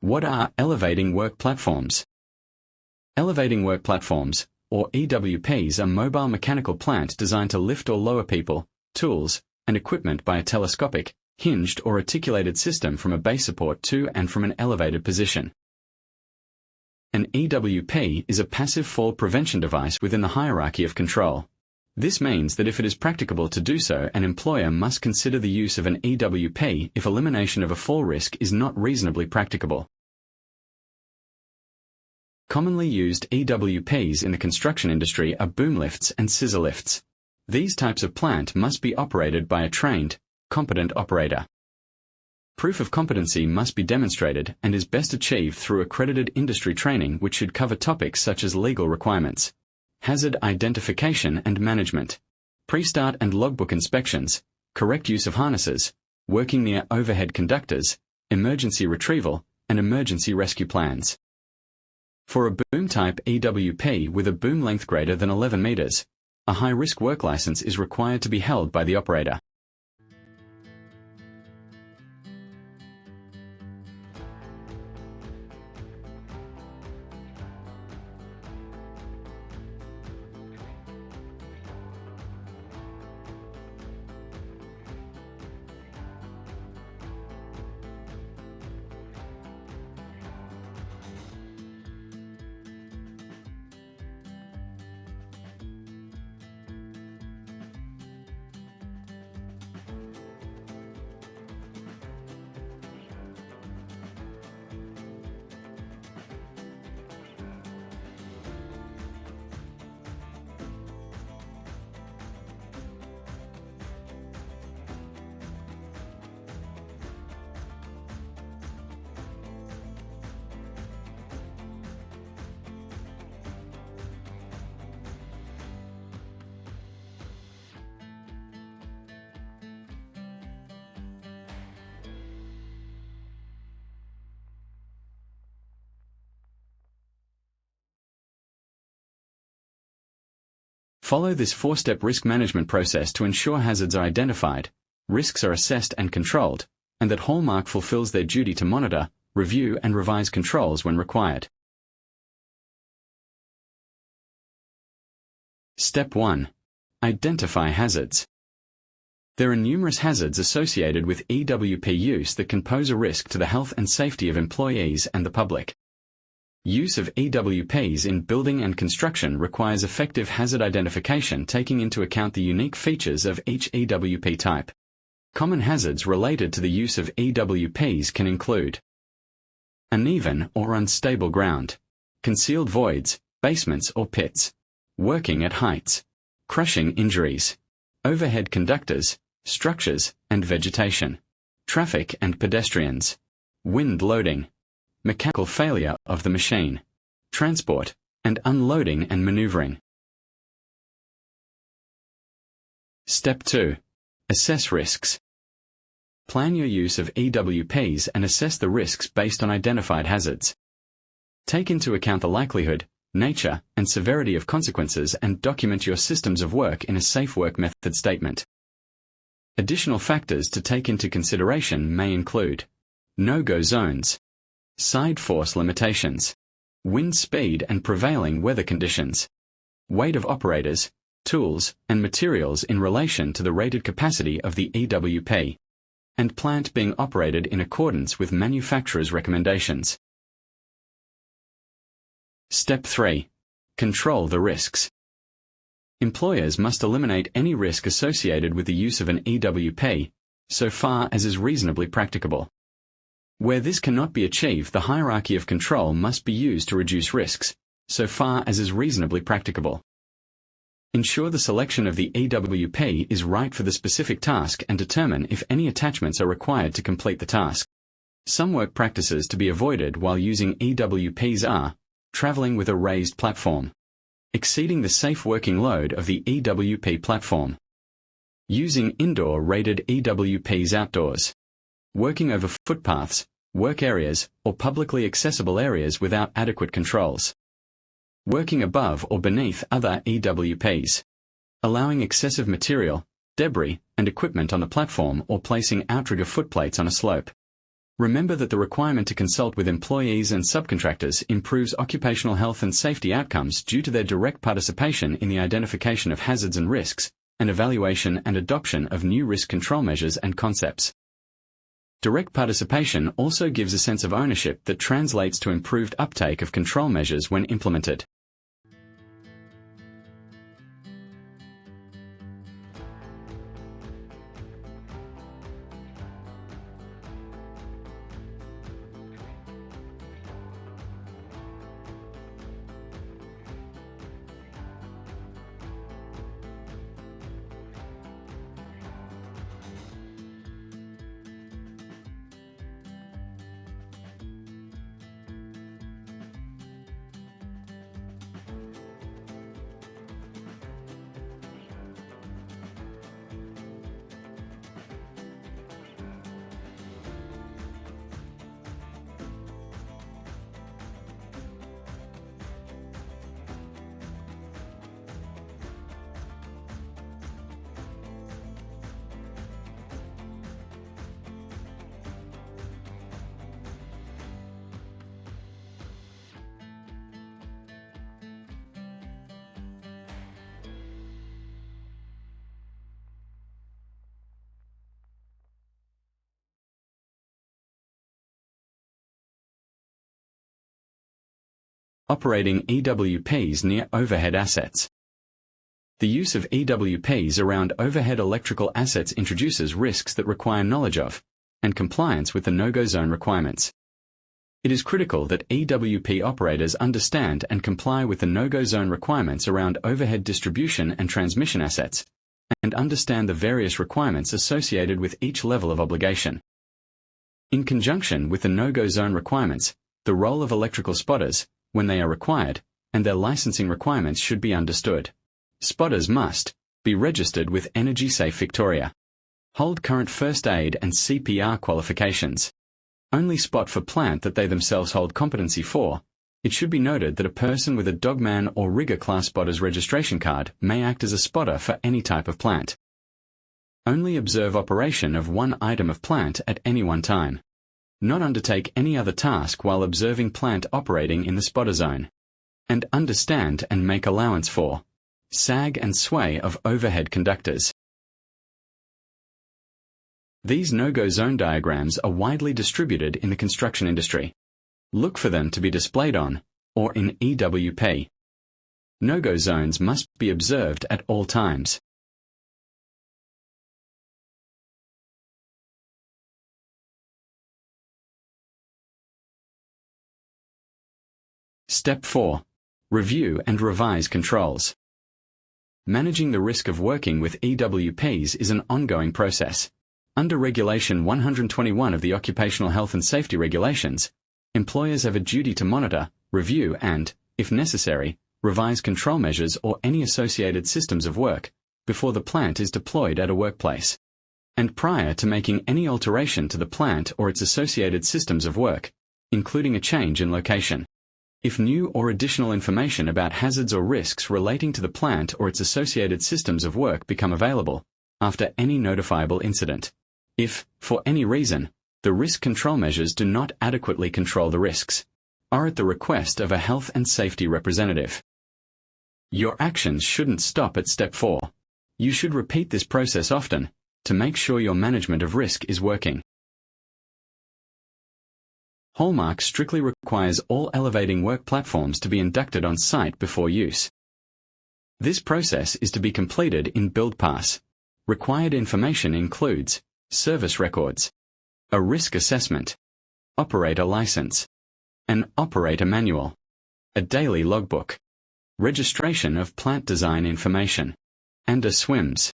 What are elevating work platforms? Elevating work platforms, or EWPs, are mobile mechanical plant designed to lift or lower people, tools, and equipment by a telescopic, hinged or articulated system from a base support to and from an elevated position. An EWP is a passive fall prevention device within the hierarchy of control. This means that if it is practicable to do so, an employer must consider the use of an EWP if elimination of a fall risk is not reasonably practicable. Commonly used EWPs in the construction industry are boom lifts and scissor lifts. These types of plant must be operated by a trained, competent operator. Proof of competency must be demonstrated and is best achieved through accredited industry training, which should cover topics such as legal requirements, hazard identification and management, pre-start and logbook inspections, correct use of harnesses, working near overhead conductors, emergency retrieval, and emergency rescue plans. For a boom-type EWP with a boom length greater than 11 meters, a high-risk work license is required to be held by the operator. Follow this 4-step risk management process to ensure hazards are identified, risks are assessed and controlled, and that Hallmarc fulfills their duty to monitor, review and revise controls when required. Step 1. Identify hazards. There are numerous hazards associated with EWP use that can pose a risk to the health and safety of employees and the public. Use of EWPs in building and construction requires effective hazard identification, taking into account the unique features of each EWP type. Common hazards related to the use of EWPs can include uneven or unstable ground, concealed voids, basements or pits, working at heights, crushing injuries, overhead conductors, structures and vegetation, traffic and pedestrians, wind loading, mechanical failure of the machine, transport, and unloading and maneuvering. Step 2. Assess risks. Plan your use of EWPs and assess the risks based on identified hazards. Take into account the likelihood, nature, and severity of consequences and document your systems of work in a safe work method statement. Additional factors to take into consideration may include no-go zones, side force limitations, wind speed and prevailing weather conditions, weight of operators, tools, and materials in relation to the rated capacity of the EWP, and plant being operated in accordance with manufacturer's recommendations. Step 3. Control the risks. Employers must eliminate any risk associated with the use of an EWP, so far as is reasonably practicable. Where this cannot be achieved, the hierarchy of control must be used to reduce risks, so far as is reasonably practicable. Ensure the selection of the EWP is right for the specific task and determine if any attachments are required to complete the task. Some work practices to be avoided while using EWPs are traveling with a raised platform, exceeding the safe working load of the EWP platform, using indoor rated EWPs outdoors, working over footpaths, work areas, or publicly accessible areas without adequate controls, working above or beneath other EWPs, allowing excessive material, debris, and equipment on the platform or placing outrigger footplates on a slope. Remember that the requirement to consult with employees and subcontractors improves occupational health and safety outcomes due to their direct participation in the identification of hazards and risks, and evaluation and adoption of new risk control measures and concepts. Direct participation also gives a sense of ownership that translates to improved uptake of control measures when implemented. Operating EWPs near overhead assets. The use of EWPs around overhead electrical assets introduces risks that require knowledge of, and compliance with the no-go zone requirements. It is critical that EWP operators understand and comply with the no-go zone requirements around overhead distribution and transmission assets, and understand the various requirements associated with each level of obligation. In conjunction with the no-go zone requirements, the role of electrical spotters, when they are required, and their licensing requirements should be understood. Spotters must be registered with Energy Safe Victoria, hold current first aid and CPR qualifications, only spot for plant that they themselves hold competency for. It should be noted that a person with a Dogman or Rigger class spotter's registration card may act as a spotter for any type of plant. Only observe operation of one item of plant at any one time. Not undertake any other task while observing plant operating in the spotter zone. And understand and make allowance for sag and sway of overhead conductors. These no-go zone diagrams are widely distributed in the construction industry. Look for them to be displayed on, or in EWP. No-go zones must be observed at all times. Step 4. Review and revise controls. Managing the risk of working with EWPs is an ongoing process. Under Regulation 121 of the Occupational Health and Safety Regulations, employers have a duty to monitor, review and, if necessary, revise control measures or any associated systems of work before the plant is deployed at a workplace, and prior to making any alteration to the plant or its associated systems of work, including a change in location. If new or additional information about hazards or risks relating to the plant or its associated systems of work become available, after any notifiable incident. If, for any reason, the risk control measures do not adequately control the risks, or at the request of a health and safety representative. Your actions shouldn't stop at step 4. You should repeat this process often, to make sure your management of risk is working. Hallmarc strictly requires all elevating work platforms to be inducted on site before use. This process is to be completed in BuildPass. Required information includes service records, a risk assessment, operator license, an operator manual, a daily logbook, registration of plant design information, and a SWIMS.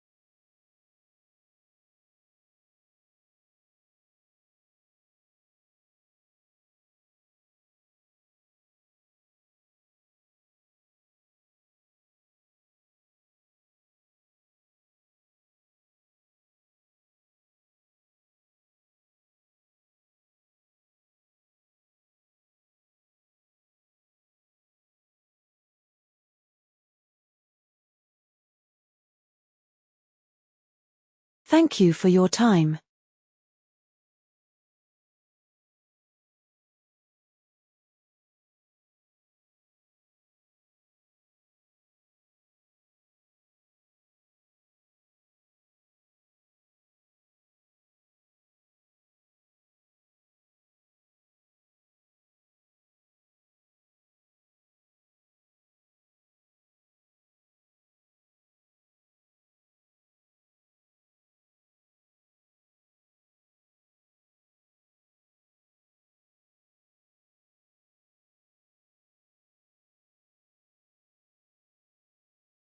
Thank you for your time.